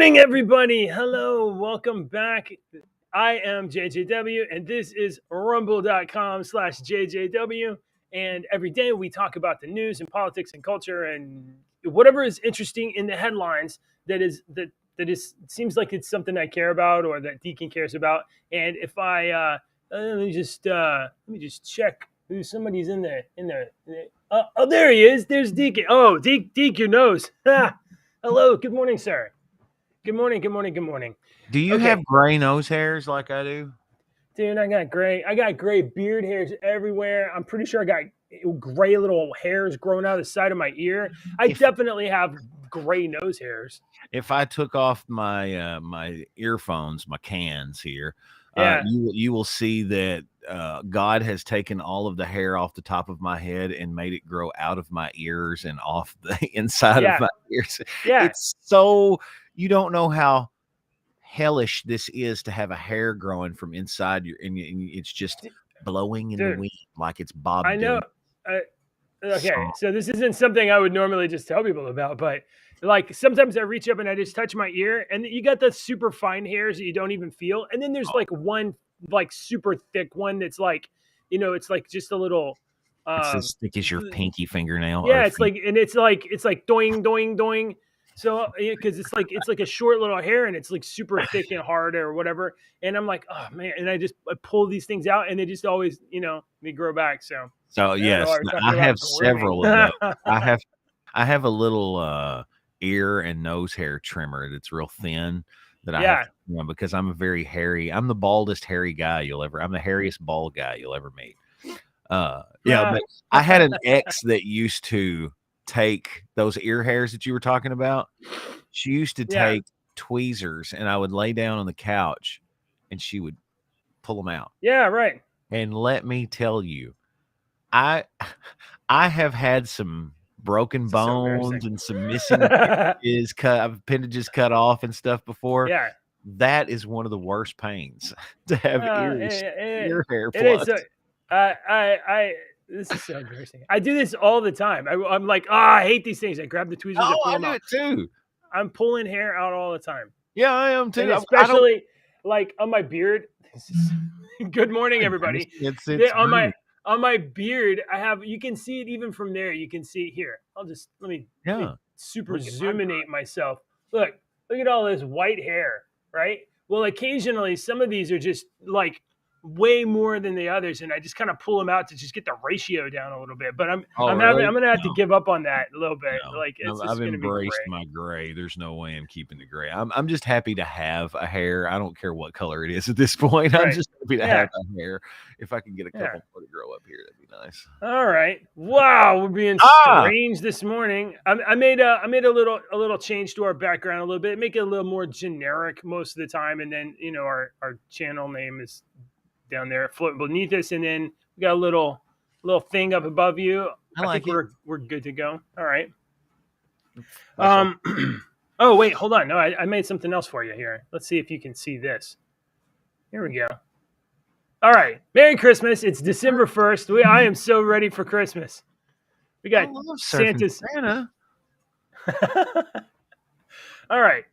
morning, everybody. Hello, welcome back. I am JJW, and this is rumble.com/JJW. And every day we talk about the news and politics and culture and whatever is interesting in the headlines that seems like it's something I care about or that Deacon cares about. And if I let me just check who somebody's in there. Oh, there he is. There's Deacon. Oh, Deke, your nose. Hello. Good morning, sir. Good morning. Do you have gray nose hairs like I do? Dude, I got gray beard hairs everywhere. I'm pretty sure I got gray little hairs growing out of the side of my ear. I definitely have gray nose hairs. If I took off my my earphones, my cans here, Yeah. you will see that God has taken all of the hair off the top of my head and made it grow out of my ears and off the inside of my ears. Yeah. It's so, you don't know how hellish this is to have a hair growing from inside your, and it's just blowing in the wind like it's Bob. I know. So this isn't something I would normally just tell people about, but like sometimes I reach up and I just touch my ear, and you got the super fine hairs that you don't even feel, and then there's like one like super thick one that's like, it's like just a little. It's as thick as your pinky fingernail. Yeah, it's like doing doing. So because it's like a short little hair and it's like super thick and hard or whatever, and I'm like, oh man, and I pull these things out and they just always they grow back. So yes, I have several of those. I have a little ear and nose hair trimmer that's real thin that I have, because I'm a very hairy. I'm the baldest hairy guy I'm the hairiest bald guy you'll ever meet. But I had an ex that used to take those ear hairs that you were talking about. She used to take tweezers, and I would lay down on the couch and she would pull them out. Yeah, right. And let me tell you, I have had some broken bones and some missing appendages cut off and stuff before. Yeah. That is one of the worst pains to have ear hair plucked. This is so embarrassing. I do this all the time. I'm like, I hate these things. I grab the tweezers. I do it too. I'm pulling hair out all the time. Yeah, I am too. And especially like on my beard. Good morning, everybody. It's on my beard, I have. You can see it even from there. You can see it here. Let me super zoominate myself. Look at all this white hair, right? Well, occasionally some of these are just like way more than the others, and I just kind of pull them out to just get the ratio down a little bit. But I'm gonna have to give up on that a little bit. I've embraced my gray. There's no way I'm keeping the gray. I'm just happy to have a hair. I don't care what color it is at this point. Right. I'm just happy to have a hair. If I can get a couple more to grow up here, that'd be nice. All right. Wow, we're being strange this morning. I made a little change to our background a little bit, make it a little more generic most of the time, and then our channel name is down there floating beneath us, and then we got a little thing up above you. I think we're good to go. All right. Oh wait, hold on. No, I made something else for you here. Let's see if you can see this. Here we go. All right. Merry Christmas. It's December 1st. I am so ready for Christmas. We got Santa. All right.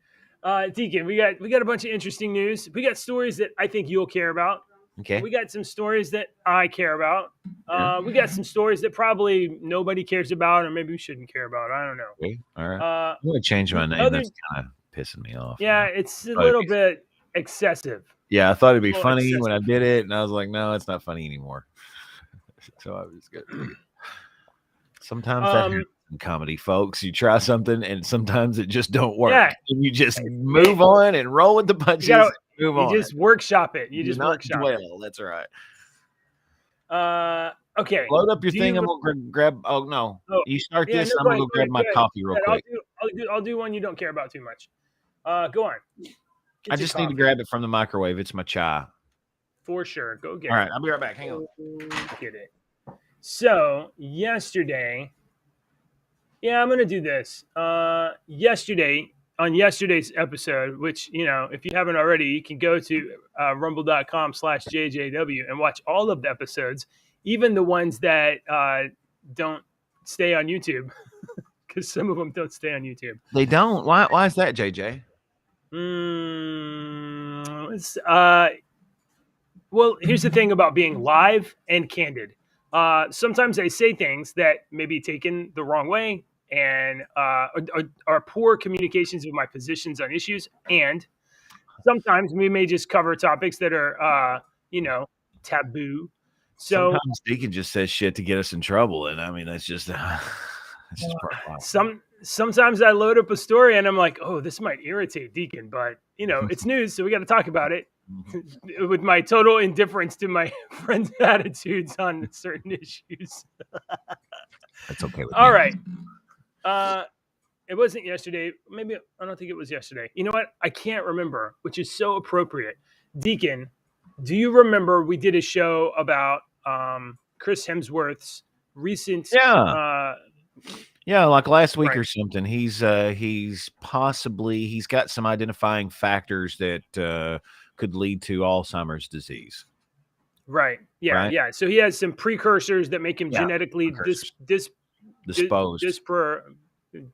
Deacon, we got a bunch of interesting news. We got stories that I think you'll care about. Okay. We got some stories that I care about. We got some stories that probably nobody cares about, or maybe we shouldn't care about. I don't know. Okay. All right. I'm going to change my name. That's kind of pissing me off. Yeah, it's a little bit excessive. Yeah, I thought it'd be funny when I did it, and I was like, no, it's not funny anymore. So I was good. Sometimes that happens in comedy, folks. You try something, and sometimes it just don't work. Yeah. And you just move on and roll with the punches. You just workshop it. You just workshop it. That's right. Okay. Load up your thing. I'm gonna grab. Oh no! You start this. I'm gonna go grab my coffee real quick. I'll do one you don't care about too much. Go on. I just need to grab it from the microwave. It's my chai. For sure. Go get it. All right. I'll be right back. Hang on. Get it. So yesterday, I'm gonna do this. On yesterday's episode, which, if you haven't already, you can go to rumble.com/JJW and watch all of the episodes, even the ones that don't stay on YouTube, because some of them don't stay on YouTube. They don't? Why is that, JJ? Well, here's the thing about being live and candid. Sometimes I say things that may be taken the wrong way and are poor communications of my positions on issues. And sometimes we may just cover topics that are, taboo. So Sometimes Deacon just says shit to get us in trouble, and I mean that's just that's just part of life. sometimes I load up a story and I'm like, oh, this might irritate Deacon, but it's news, so we got to talk about it. With my total indifference to my friends' attitudes on certain issues. That's okay with All me. right. It wasn't yesterday. Maybe I don't think it was yesterday. You know what? I can't remember, which is so appropriate. Deacon, do you remember we did a show about Chris Hemsworth's recent? Yeah. Yeah, like last week Right. or something. He's got some identifying factors that could lead to Alzheimer's disease. Right. Yeah. Right? Yeah. So he has some precursors that make him Yeah. genetically Disposed.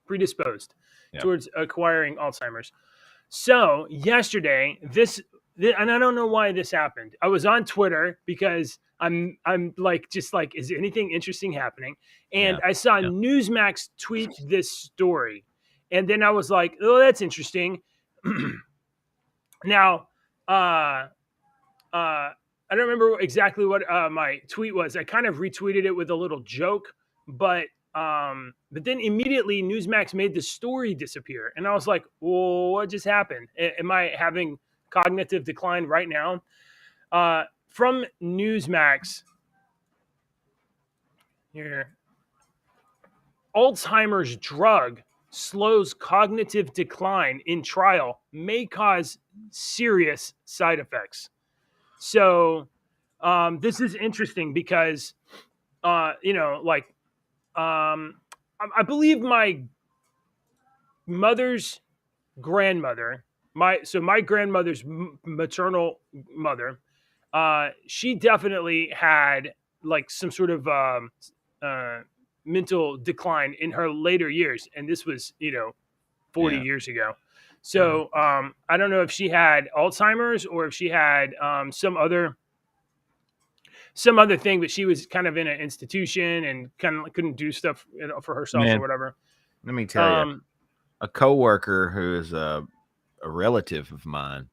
predisposed Yep. towards acquiring Alzheimer's. So yesterday, and I don't know why this happened. I was on Twitter because I'm like just like, is anything interesting happening? And I saw Newsmax tweet this story, and then I was like, oh, that's interesting. Now, I don't remember exactly what my tweet was. I kind of retweeted it with a little joke, but then immediately Newsmax made the story disappear, and I was like, "Well, what just happened? Am I having cognitive decline right now?" From Newsmax here, Alzheimer's drug slows cognitive decline in trial, may cause serious side effects. So this is interesting because, I believe my mother's grandmother, my grandmother's maternal mother, she definitely had like some sort of mental decline in her later years, and this was 40 years ago. So I don't know if she had Alzheimer's or if she had some other thing, but she was kind of in an institution and kind of couldn't do stuff for herself or whatever. Let me tell you, a coworker who is a relative of mine,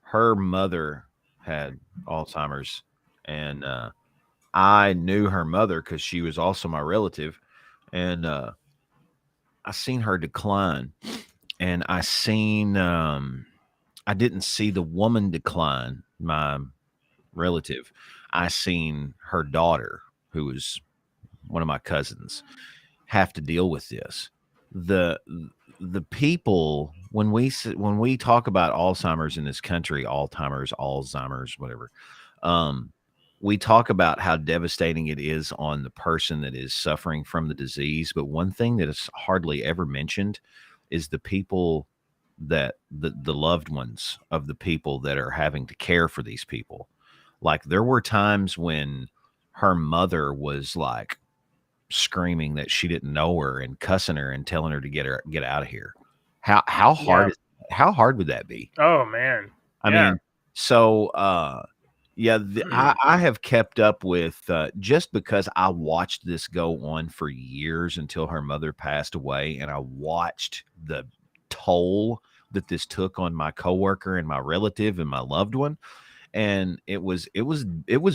her mother had Alzheimer's, and I knew her mother because she was also my relative, and I seen her decline, and I didn't see the woman decline, my relative. I seen her daughter, who was one of my cousins, have to deal with this. The people, when we talk about Alzheimer's in this country, Alzheimer's, whatever, we talk about how devastating it is on the person that is suffering from the disease. But one thing that is hardly ever mentioned is the people that the loved ones of the people that are having to care for these people. Like there were times when her mother was like screaming that she didn't know her and cussing her and telling her to get out of here. How hard how hard would that be? Oh man. I mean, so I have kept up with just because I watched this go on for years until her mother passed away, and I watched the toll that this took on my coworker and my relative and my loved one. And it was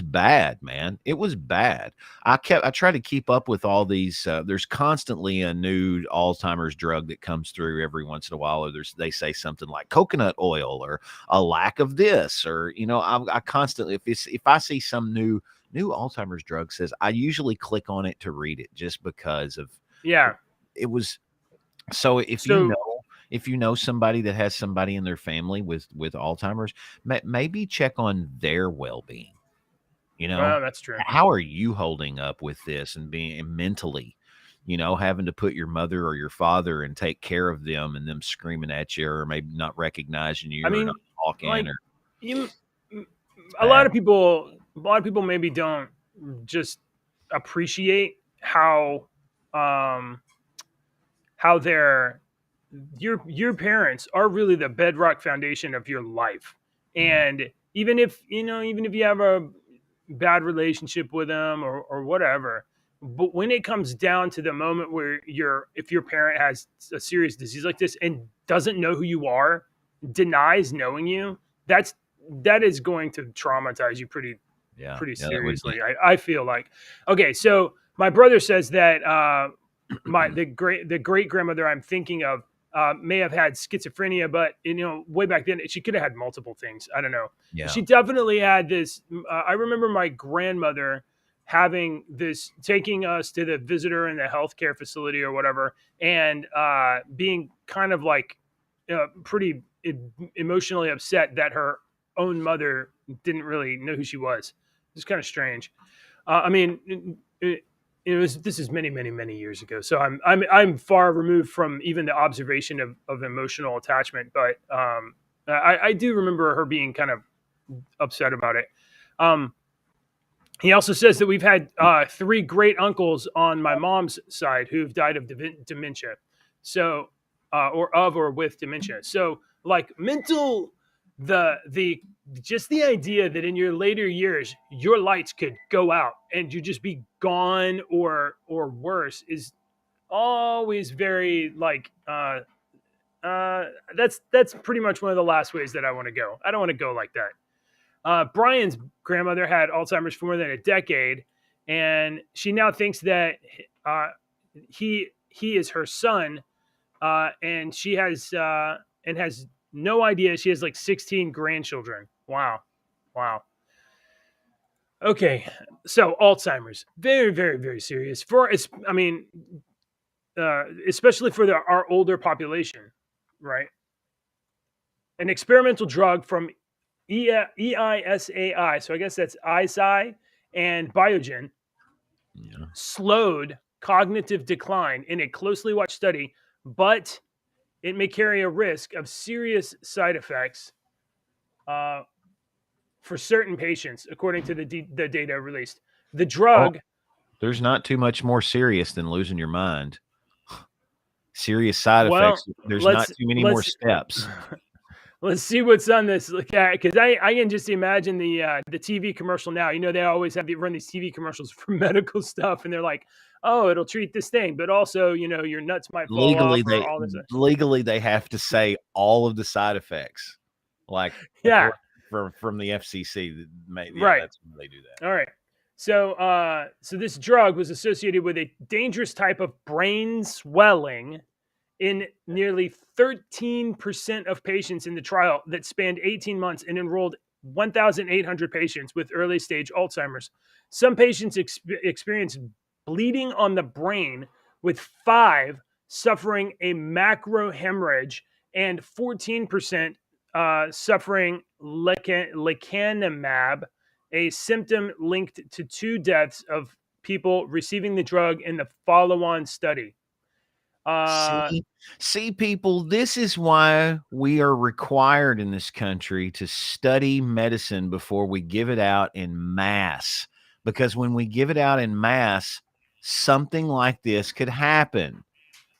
bad, man. It was bad. I try to keep up with all these. There's constantly a new Alzheimer's drug that comes through every once in a while, or they say something like coconut oil or a lack of this, or I constantly, if I see some new Alzheimer's drug says, I usually click on it to read it just because of it was. So if you know somebody that has somebody in their family with Alzheimer's, maybe check on their well-being. Well, that's true. How are you holding up with this and being mentally, having to put your mother or your father and take care of them and them screaming at you or maybe not recognizing you or not talking a lot of people maybe don't just appreciate how your parents are really the bedrock foundation of your life. And even if you have a bad relationship with them or whatever, but when it comes down to the moment where if your parent has a serious disease like this and doesn't know who you are, denies knowing you, that is going to traumatize you pretty seriously. I feel like. Okay, so my brother says that the great grandmother I'm thinking of may have had schizophrenia, but way back then she could have had multiple things. I don't know. Yeah. She definitely had this. I remember my grandmother having this, taking us to the visitor in the healthcare facility or whatever, and being kind of like pretty emotionally upset that her own mother didn't really know who she was. It's kind of strange. I mean, this is many years ago, so I'm far removed from even the observation of emotional attachment. But I do remember her being kind of upset about it. He also says that we've had 3 great uncles on my mom's side who've died of dementia, so or with dementia. So like the just the idea that in your later years your lights could go out and you just be gone or worse is always very like that's pretty much one of the last ways that I want to go. I don't want to go like that. Brian's grandmother had Alzheimer's for more than a decade, and she now thinks that he is her son, and she has no idea. She has like 16 grandchildren. Wow. Okay, so Alzheimer's, very serious especially for our older population, right? An experimental drug from EISAI, so I guess that's ISI and Biogen, slowed cognitive decline in a closely watched study, but it may carry a risk of serious side effects for certain patients, according to the data released. The drug... there's not too much more serious than losing your mind. Serious side effects. There's not too many more steps. Let's see what's on this, because I can just imagine the TV commercial now. They always run these TV commercials for medical stuff, and they're like, "Oh, it'll treat this thing, but also, your nuts might fall off." Legally, they have to say all of the side effects, like from the FCC. Right, that's when they do that. All right. So, this drug was associated with a dangerous type of brain swelling in nearly 13% of patients in the trial that spanned 18 months and enrolled 1,800 patients with early stage Alzheimer's. Some patients experienced bleeding on the brain, with 5 suffering a macrohemorrhage and 14% suffering lecanemab, a symptom linked to 2 deaths of people receiving the drug in the follow-on study. See, people, this is why we are required in this country to study medicine before we give it out in mass. Because when we give it out in mass, something like this could happen,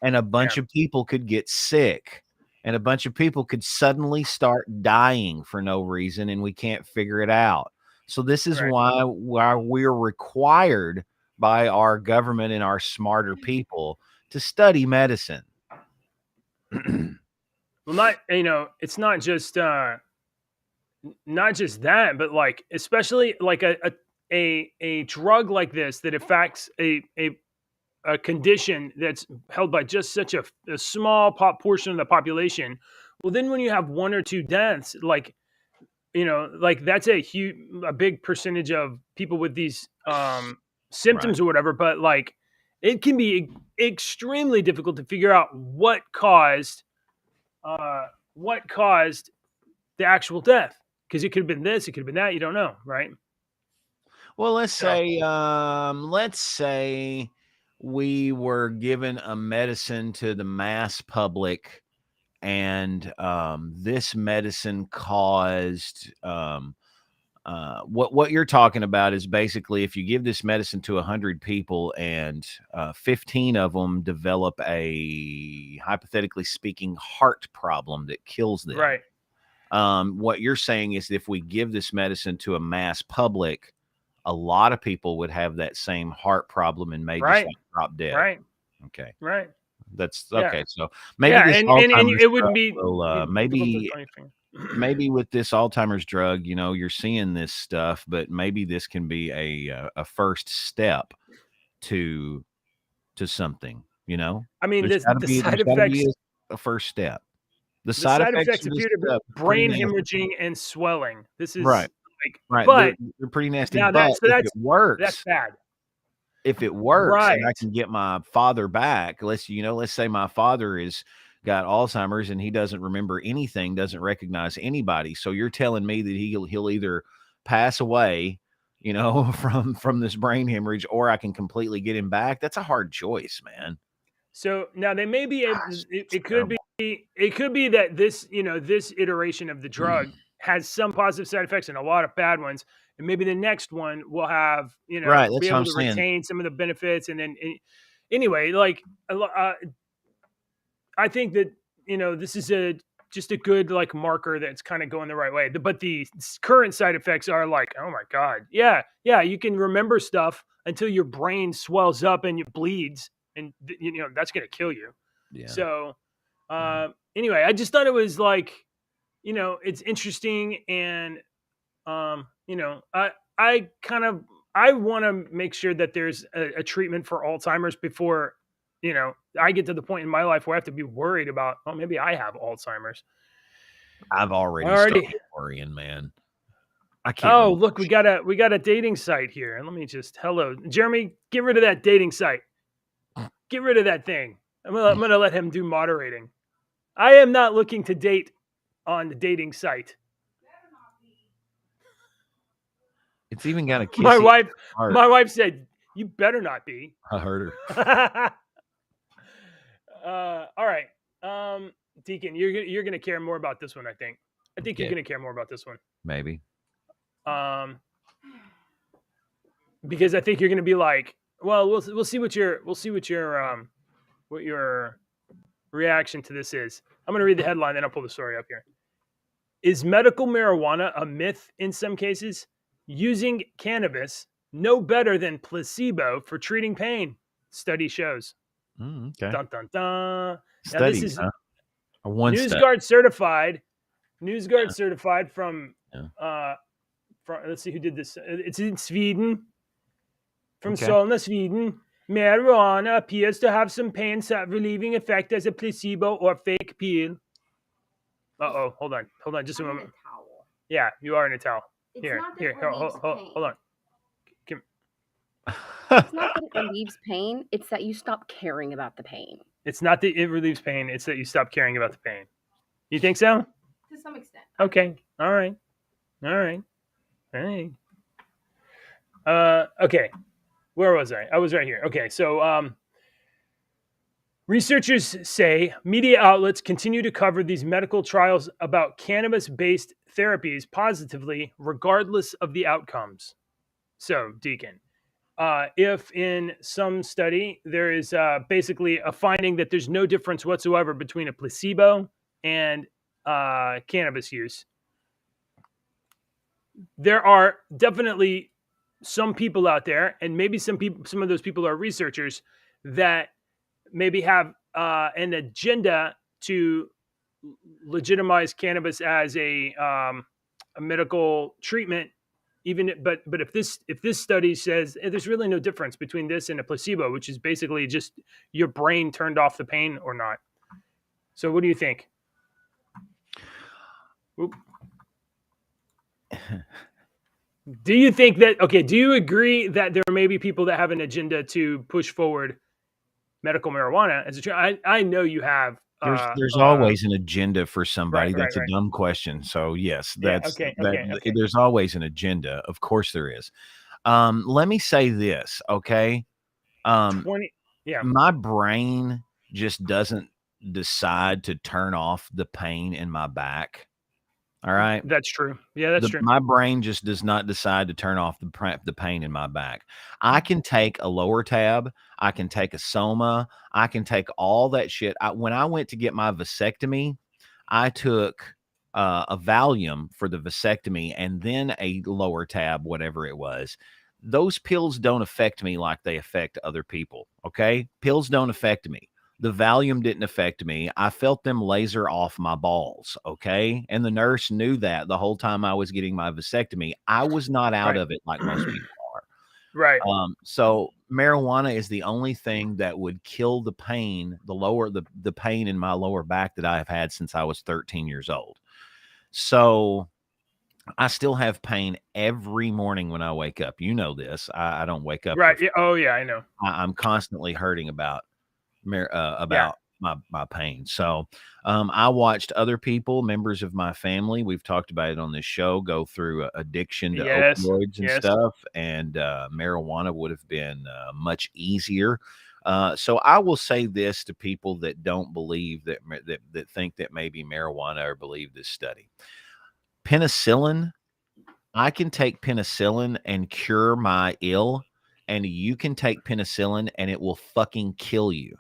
and a bunch of people could get sick, and a bunch of people could suddenly start dying for no reason, and we can't figure it out. So this is why we're required by our government and our smarter people to study medicine. Well, it's not just that, but like, especially like a drug like this that affects a condition that's held by just such a small portion of the population. Well, then when you have 1 or 2 deaths, like that's a big percentage of people with these symptoms or whatever. But like, it can be extremely difficult to figure out what caused the actual death, because it could have been this, it could have been that. You don't know, right? Well, let's say we were given a medicine to the mass public, and this medicine caused what you're talking about is basically if you give this medicine to 100 people and 15 of them develop a, hypothetically speaking, heart problem that kills them. Right. What you're saying is if we give this medicine to a mass public, a lot of people would have that same heart problem and may just drop dead. Right. Okay. Right. That's okay. So maybe this and Alzheimer's it wouldn't be will, maybe with this Alzheimer's drug, you're seeing this stuff, but maybe this can be a first step to something. I mean, there's the side effects, a first step. The side effects appear to be brain hemorrhaging and swelling. This is right. But they're pretty nasty. Now but if it works, that's bad. If it works, and I can get my father back, let's say my father is got Alzheimer's and he doesn't remember anything, doesn't recognize anybody. So you're telling me that he'll either pass away, from this brain hemorrhage, or I can completely get him back. That's a hard choice, man. So now they may be able. It could be that this this iteration of the drug has some positive side effects and a lot of bad ones, and maybe the next one will have right. That's be able what I'm to saying. retain some of the benefits, and then anyway, like I think that this is just a good like marker that's kind of going the right way. But the current side effects are like, oh my god, yeah, you can remember stuff until your brain swells up and it bleeds, and that's gonna kill you. Yeah. So anyway, I just thought it was like, it's interesting, and I want to make sure that there's a treatment for Alzheimer's before I get to the point in my life where I have to be worried about, oh, maybe I have Alzheimer's. I've already started worrying, man. I can't. Oh, look, we got a dating site here. And let me just Jeremy, get rid of that dating site. Get rid of that thing. I'm gonna let him do moderating. I am not looking to date on the dating site. It's even got a kiss. My wife said, "You better not be." I heard her. All right, Deacon, you're gonna care more about this one. I think you're gonna care more about this one. Maybe. Because I think you're gonna be like, well, we'll see what your reaction to this is. I'm gonna read the headline, then I'll pull the story up here. Is medical marijuana a myth in some cases? Using cannabis no better than placebo for treating pain, study shows. Okay. Dun dun dun. Study, now this is NewsGuard certified. NewsGuard certified from let's see who did this. It's in Sweden. From Solna, Sweden. Marijuana appears to have some pain relieving effect as a placebo or fake pill. Hold on, just a moment. Yeah, you are in a towel. Here, hold on. It's not that it relieves pain, it's that you stop caring about the pain. It's not that it relieves pain, it's that you stop caring about the pain. You think so? To some extent. Okay. All right. Hey. Okay. Where was I? I was right here. Okay, so researchers say media outlets continue to cover these medical trials about cannabis-based therapies positively, regardless of the outcomes. So, Deacon, if in some study there is basically a finding that there's no difference whatsoever between a placebo and cannabis use, there are definitely some people out there, and maybe some of those people are researchers that maybe have an agenda to legitimize cannabis as a medical treatment. But if this study says there's really no difference between this and a placebo, which is basically just your brain turned off the pain or not. So what do you think? Oop. Do you think that, do you agree that there may be people that have an agenda to push forward medical marijuana as a treatment? I know you have. There's always an agenda for somebody. That's a dumb question. So yes, okay. There's always an agenda. Of course there is. Let me say this, okay? My brain just doesn't decide to turn off the pain in my back. All right. That's true. Yeah, that's true. My brain just does not decide to turn off the pain in my back. I can take a lower tab. I can take a soma. I can take all that shit. When I went to get my vasectomy, I took a Valium for the vasectomy and then a lower tab, whatever it was. Those pills don't affect me like they affect other people. Okay. Pills don't affect me. The Valium didn't affect me. I felt them laser off my balls, okay? And the nurse knew that the whole time I was getting my vasectomy. I was not out of it like most people are. Right. So marijuana is the only thing that would kill the pain, the pain in my lower back that I have had since I was 13 years old. So I still have pain every morning when I wake up. You know this. I don't wake up. Right. Oh yeah, I know. I'm constantly hurting about my pain. So I watched other people, members of my family, we've talked about it on this show, go through addiction to opioids and stuff, and marijuana would have been much easier. So I will say this to people that don't believe that think that maybe marijuana or believe this study. Penicillin, I can take penicillin and cure my ill, and you can take penicillin and it will fucking kill you.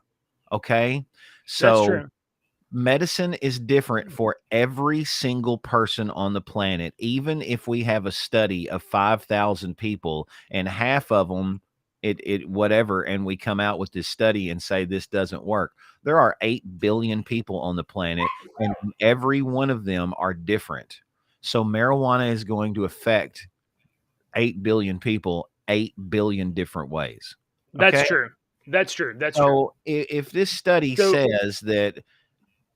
Okay. So medicine is different for every single person on the planet. Even if we have a study of 5,000 people and half of them, whatever, and we come out with this study and say this doesn't work. There are 8 billion people on the planet and every one of them are different. So marijuana is going to affect 8 billion people 8 billion different ways. Okay? That's true. That's true. That's true. So if this study says that,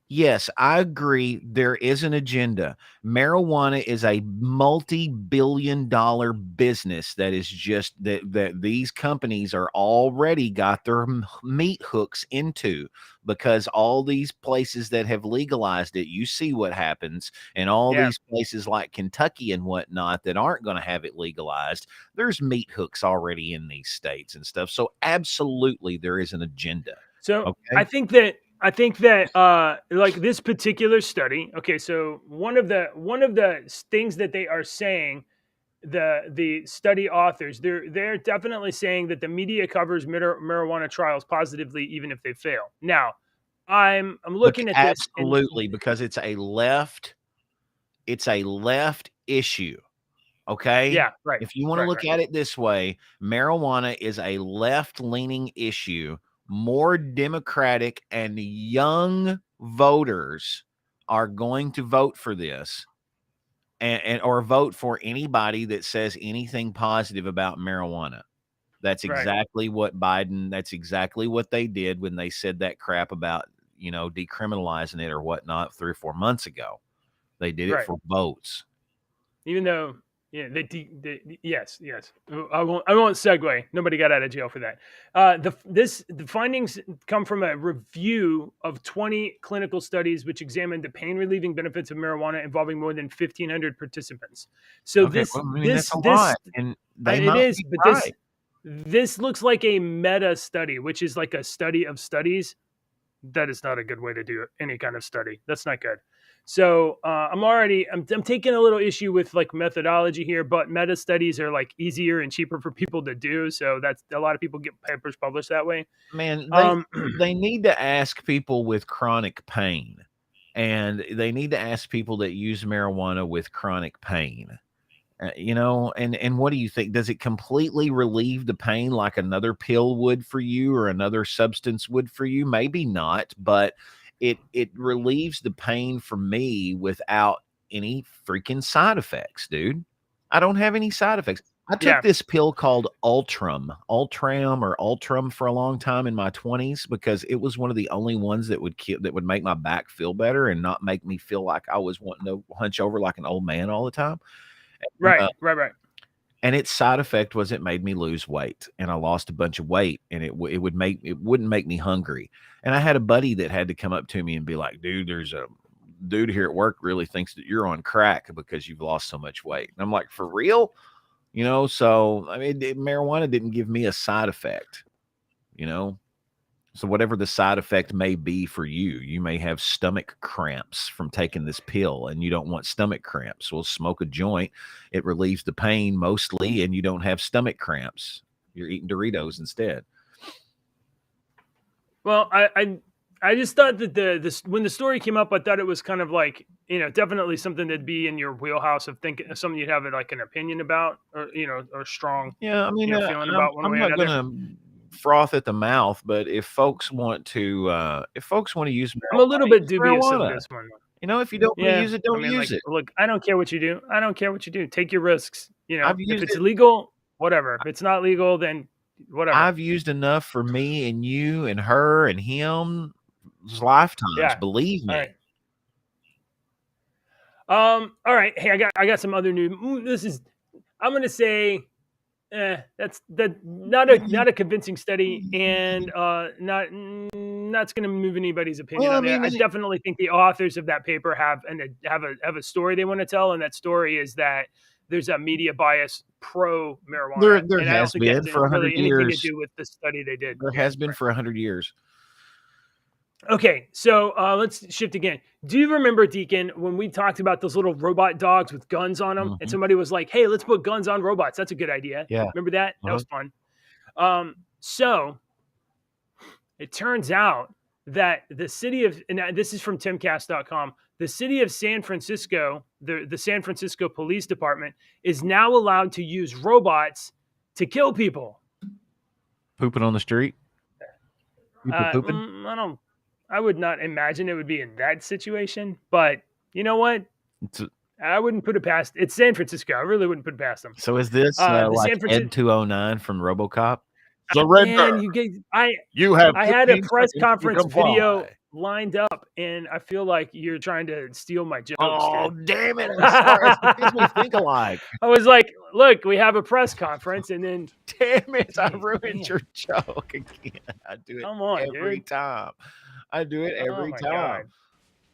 yes, I agree, there is an agenda. Marijuana is a multi-billion-dollar business that is just that these companies are already got their meat hooks into, because all these places that have legalized it, you see what happens, and all these places like Kentucky and whatnot that aren't going to have it legalized, there's meat hooks already in these states and stuff. So absolutely there is an agenda. So okay? I think that like this particular study, okay, so one of the things that they are saying, the study authors, they're definitely saying that the media covers marijuana trials positively even if they fail. Now, I'm looking at this absolutely because it's a left issue. Okay. Yeah. Right. If you want to look at it this way, marijuana is a left-leaning issue. More Democratic and young voters are going to vote for this and or vote for anybody that says anything positive about marijuana. That's exactly what that's exactly what they did when they said that crap about, decriminalizing it or whatnot 3 or 4 months ago. They did it for votes. Even though, yes. I won't segue. Nobody got out of jail for that. The findings come from a review of 20 clinical studies which examined the pain relieving benefits of marijuana involving more than 1,500 participants. So that's a lot, and it is, but this looks like a meta study, which is like a study of studies. That is not a good way to do any kind of study. That's not good. So I'm taking a little issue with like methodology here, but meta studies are like easier and cheaper for people to do. So that's a lot of people get papers published that way. Man, they need to ask people with chronic pain, and they need to ask people that use marijuana with chronic pain. And what do you think? Does it completely relieve the pain like another pill would for you or another substance would for you? Maybe not, but it relieves the pain for me without any freaking side effects, dude. I don't have any side effects. I took this pill called Ultram for a long time in my 20s because it was one of the only ones that would make my back feel better and not make me feel like I was wanting to hunch over like an old man all the time. Right. And its side effect was it made me lose weight, and I lost a bunch of weight, and it wouldn't make me hungry. And I had a buddy that had to come up to me and be like, "Dude, there's a dude here at work really thinks that you're on crack because you've lost so much weight." And I'm like, "For real?" So I mean, marijuana didn't give me a side effect, So whatever the side effect may be for you, you may have stomach cramps from taking this pill and you don't want stomach cramps. Well, smoke a joint. It relieves the pain mostly and you don't have stomach cramps. You're eating Doritos instead. Well, I just thought that when the story came up, I thought it was kind of like, definitely something that'd be in your wheelhouse of thinking, something you'd have like an opinion about, or or strong, Yeah, feeling about one I'm way or not another. gonna froth at the mouth, but if folks want to use marijuana, I'm a little bit dubious marijuana. of this one. If you don't want to use it, don't use it. Look, I don't care what you do. I don't care what you do. Take your risks. If it's legal, whatever. If it's not legal, then whatever. I've used enough for me and you and her and him lifetimes. Yeah. Believe me. All right. Hey, I got some other news. I'm gonna say, that's not a convincing study, and not going to move anybody's opinion on that. I definitely think the authors of that paper have a story they want to tell, and that story is that there's a media bias pro marijuana. There has been for 100 years. Anything to do with the study they did. There has been for 100 years. Okay, so let's shift again. Do you remember, Deacon, when we talked about those little robot dogs with guns on them, Mm-hmm. and somebody was like, "Hey, let's put guns on robots. That's a good idea." Yeah, remember that? That was fun. So it turns out that the city of, and this is from timcast.com, the city of San Francisco, the San Francisco Police Department is now allowed to use robots to kill people. Pooping on the street? People pooping? I would not imagine it would be in that situation, but you know what? I wouldn't put it past. It's San Francisco. I really wouldn't put it past them. So is this like Ed 209 from RoboCop? Surrender. I had a press conference video lined up, and I feel like you're trying to steal my jokes. Oh, damn it. I'm sorry. It's because we think alike. I was like, look, we have a press conference, and then... Damn it, I ruined your joke again. I do it every time. I do it every time. God.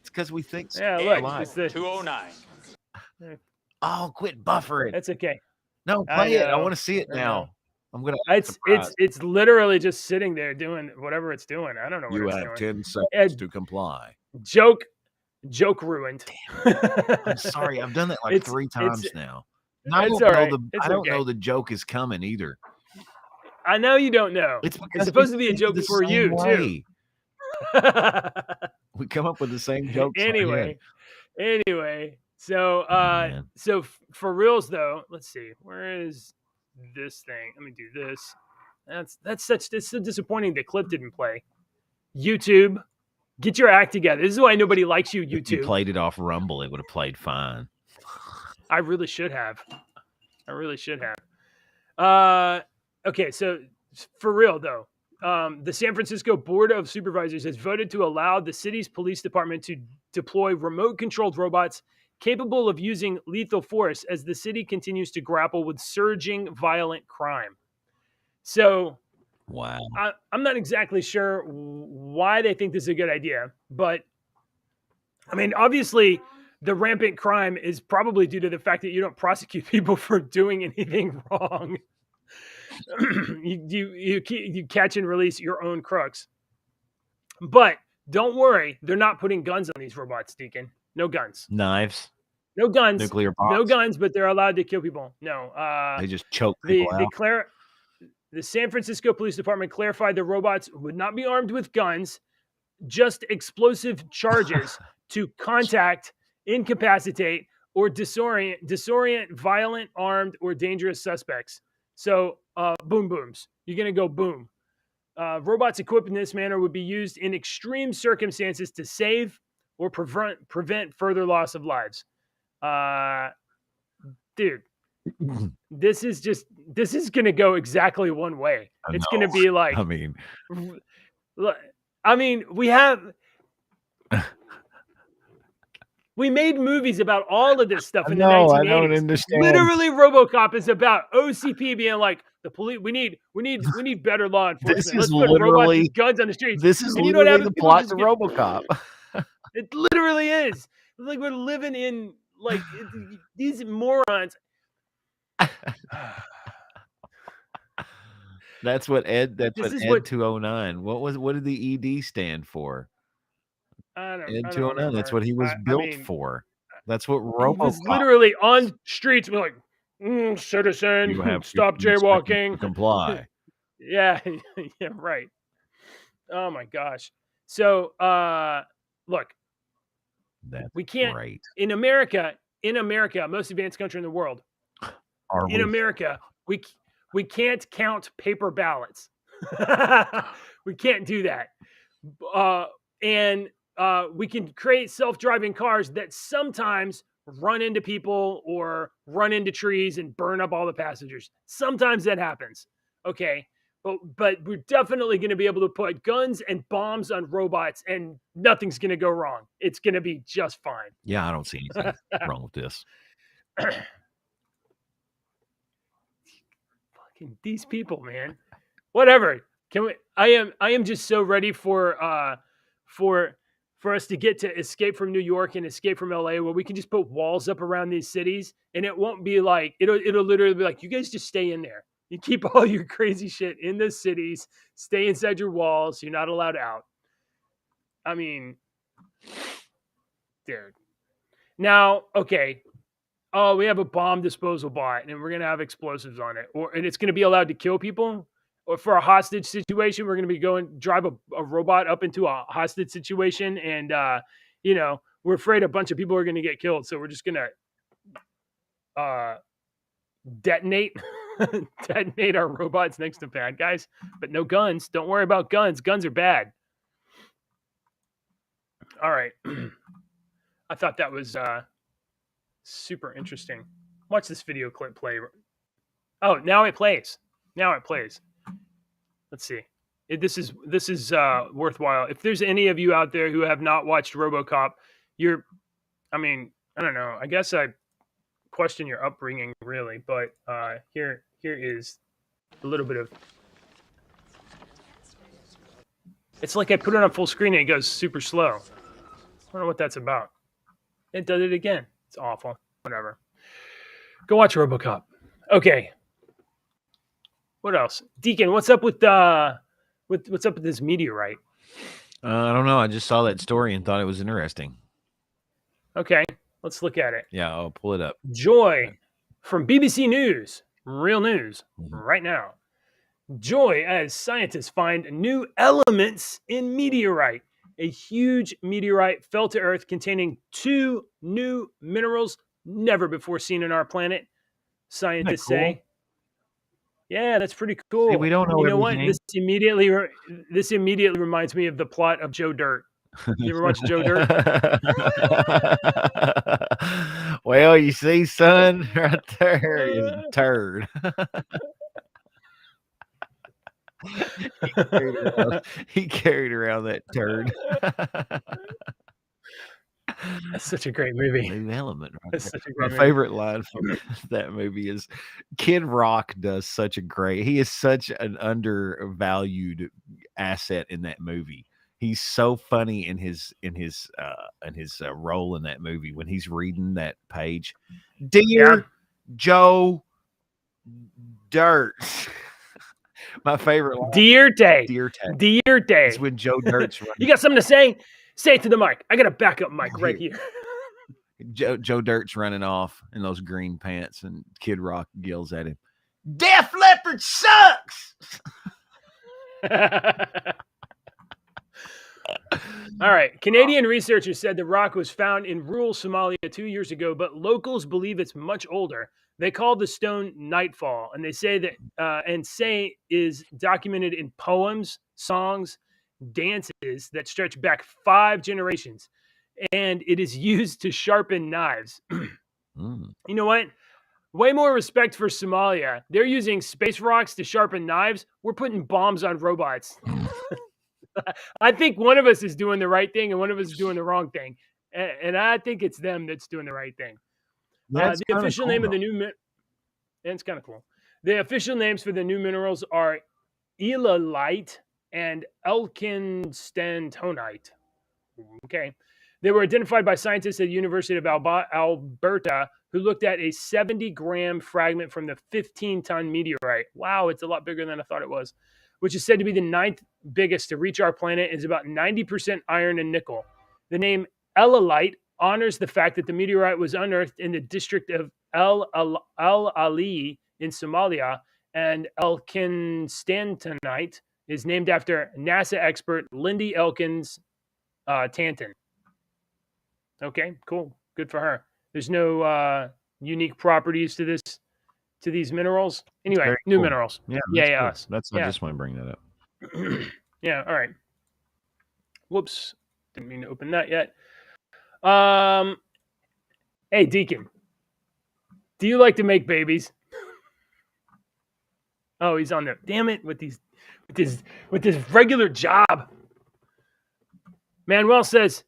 It's because we think so. Yeah, look, it's the 209. Oh, quit buffering. That's okay. No, play it. I want to see it now. I'm gonna. It's literally just sitting there doing whatever it's doing. I don't know what it's doing. You have 10 seconds to comply. Joke ruined. I'm sorry. I've done that like 3 times now. I don't know the joke is coming either. I know you don't know. It's supposed to be a joke before you too. We come up with the same jokes. Anyway. So so for reals though, let's see. Where is this thing? Let me do this. It's so disappointing that clip didn't play. YouTube, get your act together. This is why nobody likes you, YouTube. If you played it off Rumble, it would have played fine. I really should have. Okay, so for real though, the San Francisco Board of Supervisors has voted to allow the city's police department to deploy remote-controlled robots capable of using lethal force as the city continues to grapple with surging violent crime. So, wow, I'm not exactly sure why they think this is a good idea, but I mean, obviously, the rampant crime is probably due to the fact that you don't prosecute people for doing anything wrong. you catch and release your own crooks. But don't worry, they're not putting guns on these robots, Deacon. No guns. Knives. No guns. Nuclear bombs. No guns, but they're allowed to kill people. No. They just choke people out. The San Francisco Police Department clarified the robots would not be armed with guns, just explosive charges to contact, incapacitate, or disorient violent, armed, or dangerous suspects. So, boom booms. You're going to go boom. Robots equipped in this manner would be used in extreme circumstances to save or prevent further loss of lives. Dude, this is going to go exactly one way. It's going to be like, we made movies about all of this stuff in the 1980s. I don't understand. Literally, RoboCop is about OCP being like, the police. We need better law enforcement. Let's put robots with guns on the streets. This is literally the plot to RoboCop. It literally is. Like we're living in like these morons. That's what Ed. That's This what is Ed what 209. What did the ED stand for? I Ed don't 209. That's remember. what he was I built mean, for. That's what he was RoboCop. literally on streets like, citizen, You have stop 15 seconds jaywalking. to comply. Yeah, yeah, right. Oh my gosh. So, look, That's we can't great. in America, most advanced country in the world. Are In we? America, we can't count paper ballots. We can't do that. And we can create self-driving cars that sometimes run into people or run into trees and burn up all the passengers. Sometimes that happens. Okay. But we're definitely going to be able to put guns and bombs on robots and nothing's going to go wrong. It's going to be just fine. Yeah, I don't see anything wrong with this. Fucking these people, man. Whatever. Can we? I am just so ready for us to get to escape from New York and escape from LA, where we can just put walls up around these cities, and it won't be like it'll literally be like, you guys just stay in there. You keep all your crazy shit in the cities. Stay inside your walls. You're not allowed out. I mean, dude. Now, okay. Oh, we have a bomb disposal bot, and we're gonna have explosives on it, and it's gonna be allowed to kill people. Or for a hostage situation, we're gonna be drive a robot up into a hostage situation, and we're afraid a bunch of people are gonna get killed, so we're just gonna detonate detonate our robots next to bad guys, but no guns. Don't worry about guns. Guns are bad. All right, I thought that was super interesting. Watch this video clip play. Oh, now it plays. Let's see. This is worthwhile. If there's any of you out there who have not watched RoboCop, I don't know. I guess I question your upbringing, really. But here is a little bit of. It's like I put it on full screen and it goes super slow. I don't know what that's about. It does it again. It's awful. Whatever. Go watch RoboCop. Okay. What else? Deacon, what's up with what's up with this meteorite? I don't know. I just saw that story and thought it was interesting. Okay, let's look at it. Yeah, I'll pull it up. Joy from BBC News, real news right now. Joy as scientists find new elements in meteorite. A huge meteorite fell to Earth containing 2 new minerals never before seen on our planet. Scientists say. Yeah, that's pretty cool. See, we don't know. You know what? This immediately reminds me of the plot of Joe Dirt. You ever watch Joe Dirt? Well, you see, son, right there is a turd. He carried around that turd. That's such a great movie. New element. Right That's there. such a great My favorite line from that movie is Kid Rock does such a great. He is such an undervalued asset in that movie. He's so funny in his role in that movie when he's reading that page. Dear Joe Dirt. My favorite line. Dear Day. Dear Day. Dear Day. It's when Joe Dirt's running. You got something to say? Say it to the mic. I got a backup mic right here. Joe Dirt's running off in those green pants, and Kid Rock yells at him, "Def Leppard sucks!" All right. Canadian researchers said the rock was found in rural Somalia 2 years ago, but locals believe it's much older. They call the stone Nightfall, and they say that is documented in poems, songs, dances that stretch back 5 generations, and it is used to sharpen knives. You know what? Way more respect for Somalia. They're using space rocks to sharpen knives. We're putting bombs on robots. I think one of us is doing the right thing and one of us is doing the wrong thing. And I think it's them that's doing the right thing. The official name of the new... And it's kind of cool. The official names for the new minerals are elalite and elkinstantonite. Okay. They were identified by scientists at the University of Alberta who looked at a 70-gram fragment from the 15-ton meteorite. Wow, it's a lot bigger than I thought it was, which is said to be the 9th biggest to reach our planet. Is about 90% iron and nickel. The name Ellalite honors the fact that the meteorite was unearthed in the district of El Ali in Somalia, and Elkinstantonite is named after NASA expert Lindy Elkins Tanton. Okay, cool. Good for her. There's no unique properties to these minerals. Anyway, new minerals. Yeah, yeah. That's I just want to bring that up. Yeah, all right. Whoops. Didn't mean to open that yet. Hey, Deacon. Do you like to make babies? Oh, he's on there. Damn it, with this regular job. Manuel says,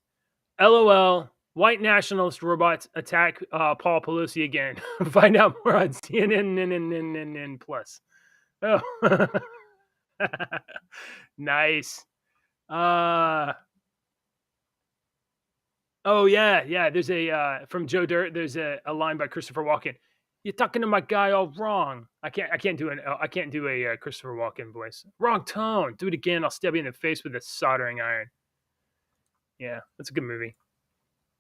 LOL, white nationalist robots attack Paul Pelosi again. Find out more on CNN Plus. Oh, nice. Oh yeah. There's a from Joe Dirt. There's a line by Christopher Walken. You're talking to my guy all wrong. I can't do a Christopher Walken voice. Wrong tone. Do it again. I'll stab you in the face with a soldering iron. Yeah, that's a good movie.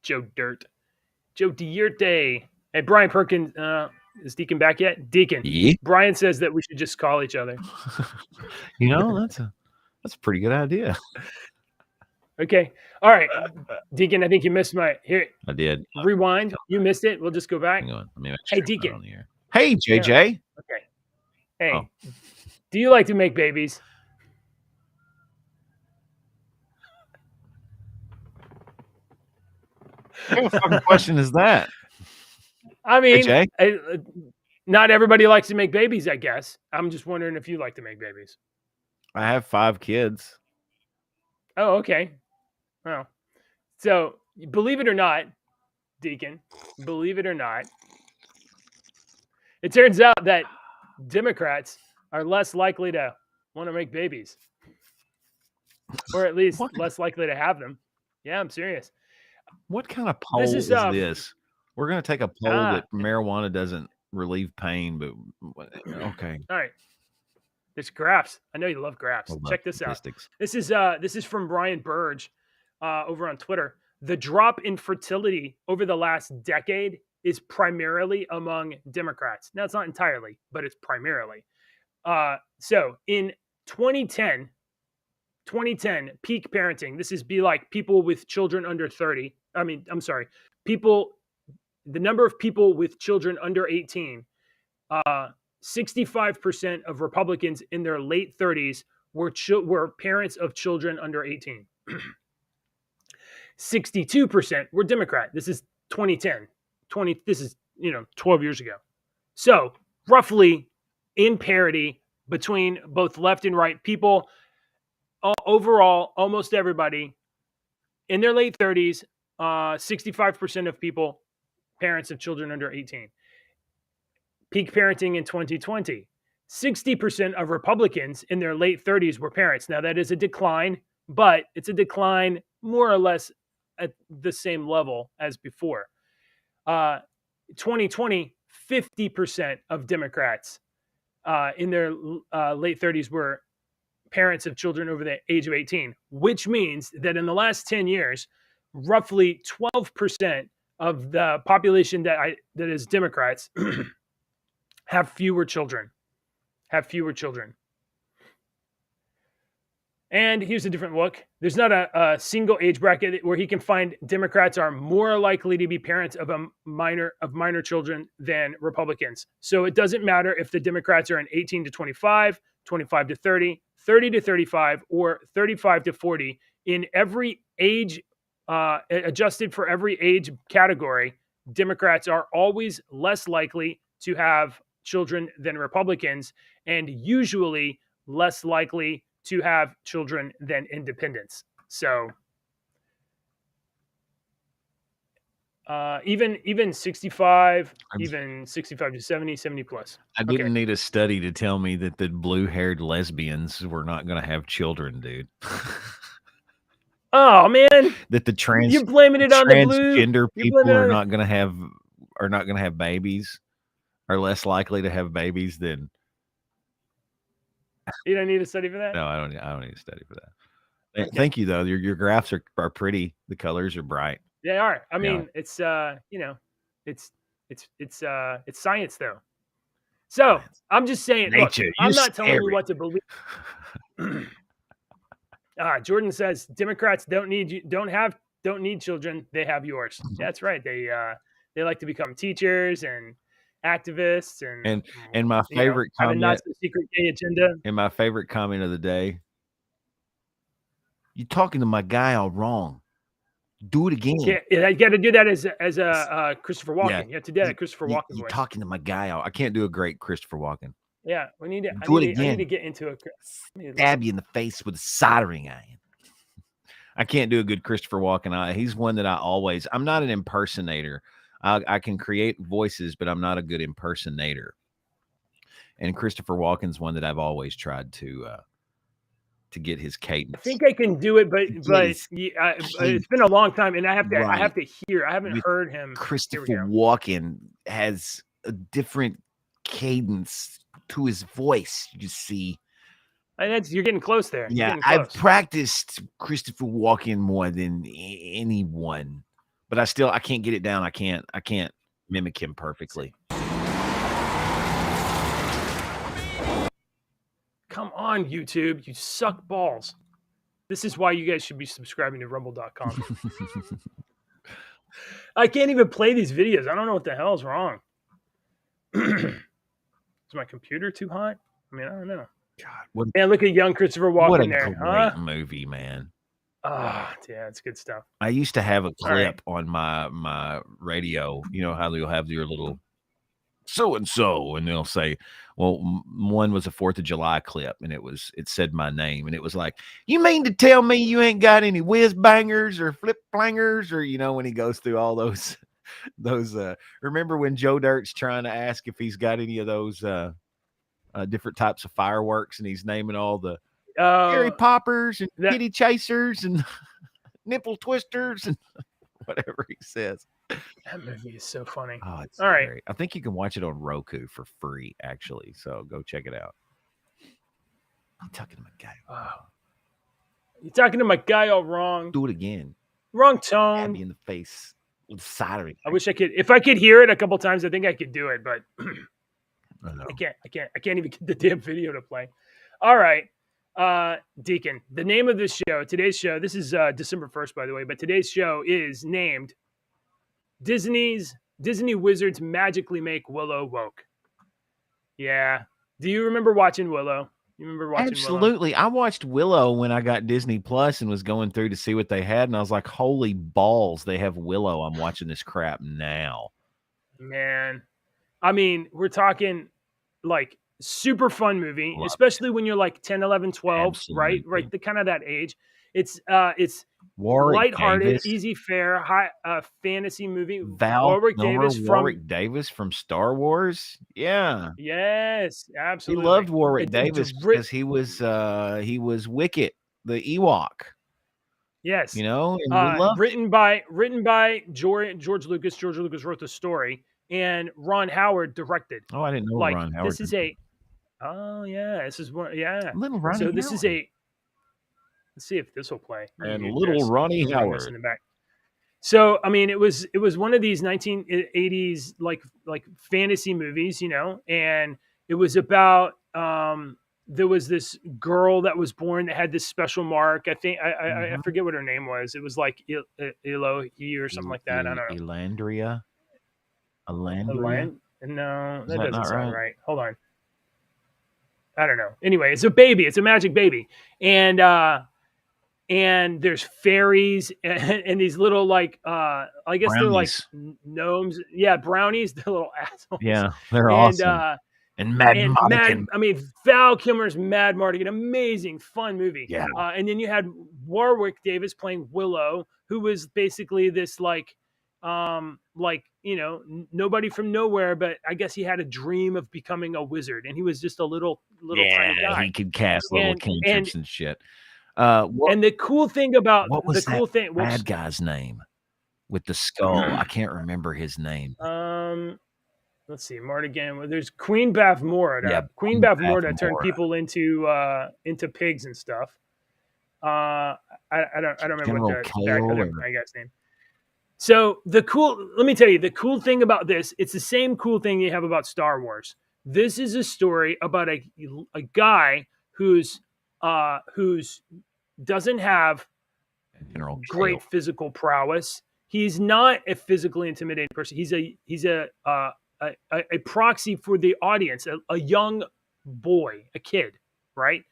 Joe Dirt. Joe Dierte. Hey, Brian Perkins. Is Deacon back yet? Deacon. Yeah. Brian says that we should just call each other. That's a pretty good idea. Okay. All right. Deacon, I think you missed here. I did. Rewind. You missed it. We'll just go back. Hang on. Let me make Hey, sure Deacon. on the air. Hey, JJ. Yeah. Okay. Hey. Do you like to make babies? What kind of fucking question is that? I mean, hey, not everybody likes to make babies, I guess. I'm just wondering if you like to make babies. I have 5 kids. Oh, okay. Well, so believe it or not, Deacon, believe it or not, it turns out that Democrats are less likely to want to make babies, or at least less likely to have them. Yeah, I'm serious. What kind of poll is this? We're going to take a poll that marijuana doesn't relieve pain, but okay. All right. There's graphs. I know you love graphs. Check this out. This is from Brian Burge over on Twitter. The drop in fertility over the last decade is primarily among Democrats. Now, it's not entirely, but it's primarily. So in 2010, peak parenting. This is like people with children under 30. The number of people with children under 18, 65% of Republicans in their late 30s were parents of children under 18. 62% were Democrat. This is 2010. This is 12 years ago. So roughly in parity between both left and right people. Overall, almost everybody in their late 30s, 65% of people, parents of children under 18. Peak parenting in 2020, 60% of Republicans in their late 30s were parents. Now, that is a decline, but it's a decline more or less at the same level as before. 2020, 50% of Democrats in their late 30s were parents of children over the age of 18, which means that in the last 10 years, roughly 12% of the population that is Democrats have fewer children. And here's a different look. There's not a single age bracket where he can find Democrats are more likely to be parents of minor children than Republicans. So it doesn't matter if the Democrats are in 18 to 25, 25 to 30, 30 to 35, or 35 to 40. In every age, adjusted for every age category, Democrats are always less likely to have children than Republicans, and usually less likely to have children than independents. So even 65, even 65 to 70, 70 plus. I didn't need a study to tell me that the blue-haired lesbians were not going to have children, dude. Oh man, that the you're blaming it on the blue. Transgender people are not going to have are not going to have babies are less likely to have babies than. You don't need to study for that? No, I don't need to study for that. Okay. Thank you though. Your graphs are pretty. The colors are bright. They are. I mean, it's it's science though. So I'm just saying, nature. Look, I'm not telling you what to believe. Jordan says Democrats don't need children. They have yours. That's right. They like to become teachers and activists and my favorite comment, have a not so secret gay agenda. And my favorite comment of the day. You're talking to my guy all wrong. Do it again. You got to do that as a Christopher Walken. Yeah. You have to do that Christopher Walken voice. You're talking to my guy. I can't do a great Christopher Walken. Yeah, we need to do it again. I need to get into it. Stab you in the face with a soldering iron. I can't do a good Christopher Walken. He's one that I'm not an impersonator. I can create voices, but I'm not a good impersonator. And Christopher Walken's one that I've always tried to get his cadence. I think I can do it, but it's been a long time, and I have to hear. I haven't heard him. Christopher Walken has a different cadence to his voice. You see, and you're getting close there. Yeah, I've practiced Christopher Walken more than anyone, but I can't get it down. I can't mimic him perfectly. Come on, YouTube. You suck balls. This is why you guys should be subscribing to rumble.com. I can't even play these videos. I don't know what the hell is wrong. Is my computer too hot? I mean, I don't know. God, man, look at young Christopher Walken there. What a great movie, man. Yeah, it's good stuff. I used to have a clip on my radio. You know how they'll have your little so-and-so, and they'll say, well, one was a 4th of July clip, and it said my name, and it was like, you mean to tell me you ain't got any whiz bangers or flip flangers, or when he goes through all those remember when Joe Dirt's trying to ask if he's got any of those different types of fireworks, and he's naming all the cherry poppers and kitty chasers and nipple twisters and whatever he says. That movie is so funny. Oh, it's all right. I think you can watch it on Roku for free, actually. So go check it out. I'm talking to my guy. Wow. You're talking to my guy all wrong. Do it again. Wrong tone. Stab me in the face with soldering. I wish I could. If I could hear it a couple times, I think I could do it, but I can't. I can't even get the damn video to play. All right. Deacon, the name of today's show, this is December 1st, by the way, but today's show is named Disney Wizards Magically Make Willow Woke. Yeah. Do you remember watching Willow? You remember watching Absolutely. Willow? I watched Willow when I got Disney Plus and was going through to see what they had, and I was like, holy balls, they have Willow. I'm watching this crap now. Man. I mean, we're talking like super fun movie, especially when you're like 10, 11, 12, Absolutely. right? The kind of that age. It's Warwick lighthearted, Davis. easy fare, high fantasy movie. Warwick Davis from Star Wars. Yeah. Yes, absolutely. He loved Warwick Davis because he was Wicket, the Ewok. Yes. And written by George Lucas. George Lucas wrote the story, and Ron Howard directed. Oh, I didn't know Ron Howard. This is this is one. Yeah. Little Ronnie Howard. This is let's see if this will play. And little Ronnie Howard in the back. So, I mean, it was one of these 1980s like fantasy movies, and it was about there was this girl that was born that had this special mark. I think I forget what her name was. It was like Elohi or something like that. I don't know. Elandria. No, that doesn't sound right. Hold on. I don't know. Anyway, it's a baby. It's a magic baby, and there's fairies and these little I guess brownies. They're like gnomes. Yeah, brownies. They're little assholes. Yeah, they're awesome. And Val Kilmer's Mad Mardigan, amazing, fun movie. Yeah. And then you had Warwick Davis playing Willow, who was basically this nobody from nowhere, but I guess he had a dream of becoming a wizard, and he was just a little tiny guy. He could cast little cantrips and shit. And the cool thing about what was that bad guy's name? with the skull. I can't remember his name. Let's see, Mardigan. There's Queen Bavmorda. Yeah, Queen Bavmorda turned people into pigs and stuff. I don't remember what the other bad guy's name. So let me tell you, the cool thing about this, it's the same cool thing you have about Star Wars. This is a story about a guy who's doesn't have great physical prowess. He's not a physically intimidating person. He's a proxy for the audience, a young boy, a kid, right?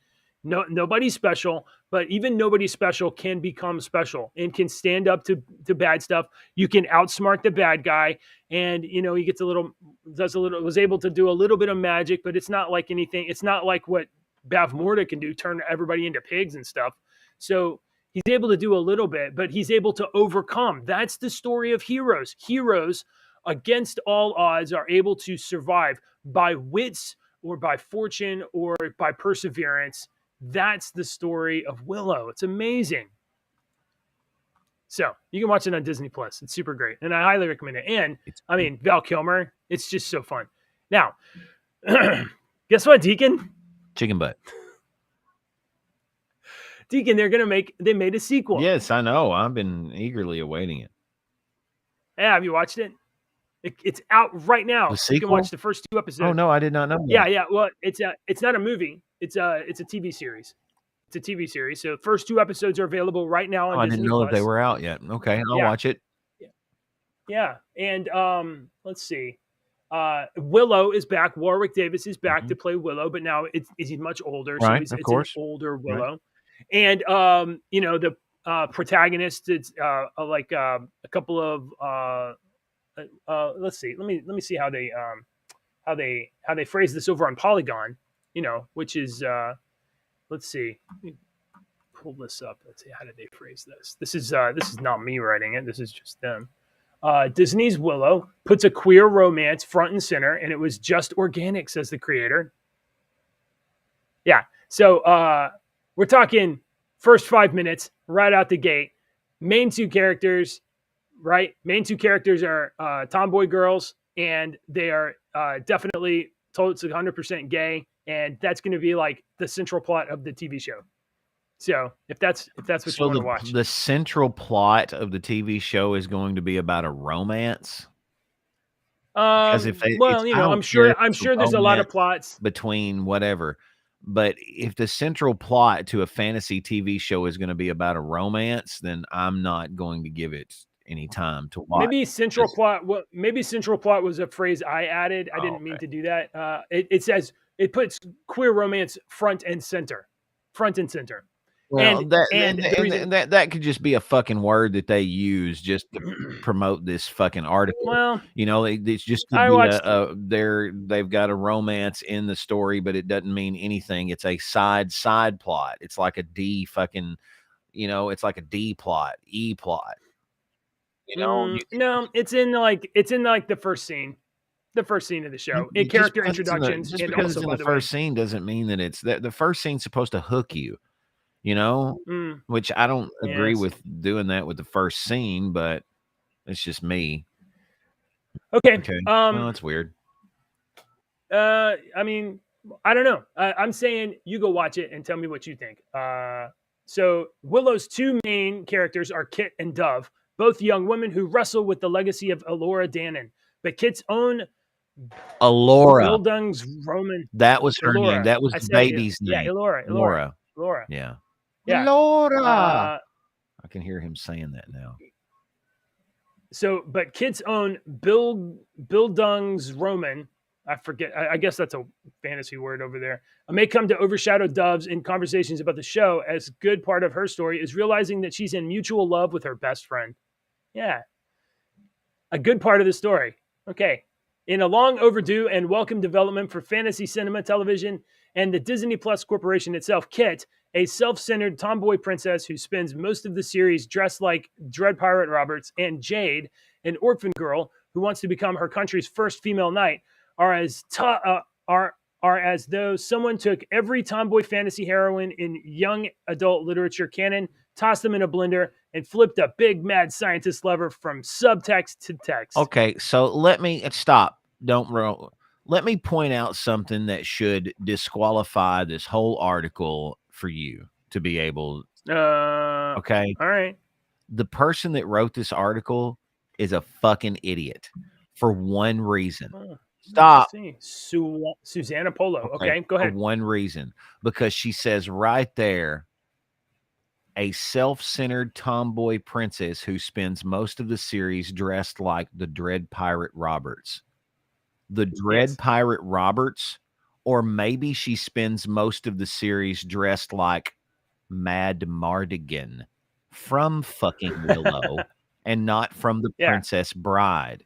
No, nobody's special, but even nobody special can become special and can stand up to bad stuff. You can outsmart the bad guy, and he was able to do a little bit of magic, but it's not like anything. It's not like what Bavmorda can do, turn everybody into pigs and stuff. So he's able to do a little bit, but he's able to overcome. That's the story of heroes. Heroes, against all odds, are able to survive by wits or by fortune or by perseverance. That's the story of Willow. It's amazing. So you can watch it on Disney Plus. It's super great, and I highly recommend it. And I mean, Val Kilmer. It's just so fun. Now, guess what, Deacon? Chicken butt. Deacon, they made a sequel. Yes, I know. I've been eagerly awaiting it. Yeah, have you watched it? It's out right now. You can watch the first 2 episodes. Oh no, I did not know that. Yeah. Well, it's not a movie. It's a TV series. It's a TV series. So first 2 episodes are available right now on Disney+. I didn't know that they were out yet. Okay, I'll watch it. Yeah. And let's see. Willow is back. Warwick Davis is back to play Willow, but now he's much older. Right, so it's an older Willow. Right. And the protagonist, it's like a couple of let's see. Let me see how they phrase this over on Polygon. Which is let's see. Let me pull this up. Let's see, how did they phrase this? This is not me writing it. This is just them. Disney's Willow puts a queer romance front and center, and it was just organic, says the creator. Yeah. So we're talking first 5 minutes right out the gate. Main 2 characters, right? Main 2 characters are tomboy girls, and they are definitely told it's 100% gay, and that's going to be like the central plot of the TV show. So if that's what you want to watch, the central plot of the TV show is going to be about a romance. I'm sure there's a lot of plots between whatever. But if the central plot to a fantasy TV show is going to be about a romance, then I'm not going to give it any time to watch. Maybe central plot was a phrase I added. I didn't mean to do that. It says it puts queer romance front and center. Well, that could just be a fucking word that they use just to promote this fucking article. Well, it's just they've got a romance in the story, but it doesn't mean anything. It's a side plot. It's like a D fucking, it's like a D plot, E plot. No, it's in the first scene. The first scene of the show. Character introductions. Just because it's in the first scene doesn't mean that it's the first scene's supposed to hook you. Which I don't agree with doing that with the first scene, but it's just me. Okay. Well, that's weird. I mean, I don't know. I'm saying you go watch it and tell me what you think. So Willow's 2 main characters are Kit and Dove, both young women who wrestle with the legacy of Elora Danan. But Kit's own Alora. Bildung's Roman. That was her name. That was the baby's name. Yeah, Elora. Yeah. Yeah. Laura. I can hear him saying that now. So, but Kit's own Bildung's Roman, I forget, I guess that's a fantasy word over there, may come to overshadow Dove's in conversations about the show, as good part of her story is realizing that she's in mutual love with her best friend. Yeah. A good part of the story. Okay. In a long overdue and welcome development for fantasy cinema, television, and the Disney Plus Corporation itself, Kit, a self-centered tomboy princess who spends most of the series dressed like Dread Pirate Roberts, and Jade, an orphan girl who wants to become her country's first female knight, are as though someone took every tomboy fantasy heroine in young adult literature canon, tossed them in a blender, and flipped a big mad scientist lever from subtext to text. Okay, so let me stop. Don't roll. Let me point out something that should disqualify this whole article for you to be able. Okay. All right. The person that wrote this article is a fucking idiot for one reason. Stop. Susanna Polo. Okay, go ahead. For one reason, because she says right there, a self-centered tomboy princess who spends most of the series dressed like the Dread Pirate Roberts. The Dread Pirate Roberts, or maybe she spends most of the series dressed like Mad Mardigan from fucking Willow and not from the Princess Bride.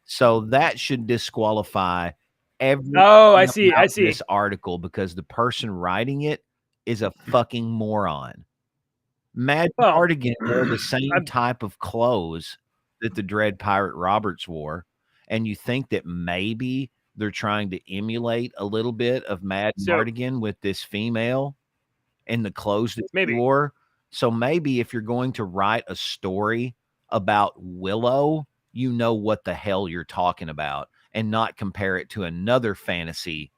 So that should disqualify every I see this article, because the person writing it is a fucking moron. Mad Mardigan wore the same type of clothes that the Dread Pirate Roberts wore, and you think that maybe they're trying to emulate a little bit of Mad Mardigan with this female and the clothes that she wore. So maybe if you're going to write a story about Willow, you know what the hell you're talking about, and not compare it to another fantasy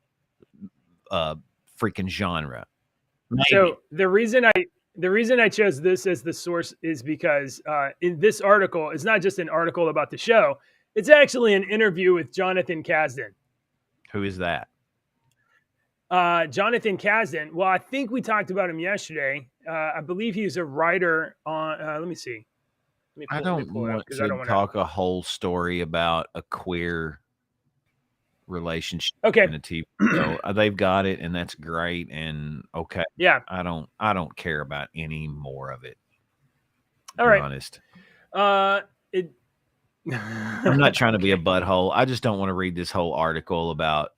freaking genre. Maybe. So the reason I chose this as the source is because in this article, it's not just an article about the show. It's actually an interview with Jonathan Kasdan. Who is that? Jonathan Kasdan. Well, I think we talked about him yesterday. I believe he's a writer on. Let me see. I don't want to talk a whole story about a queer relationship in a TV show. They've got it, and that's great. And I don't care about any more of it. All right. Honest. I'm not trying to be a butthole. I just don't want to read this whole article about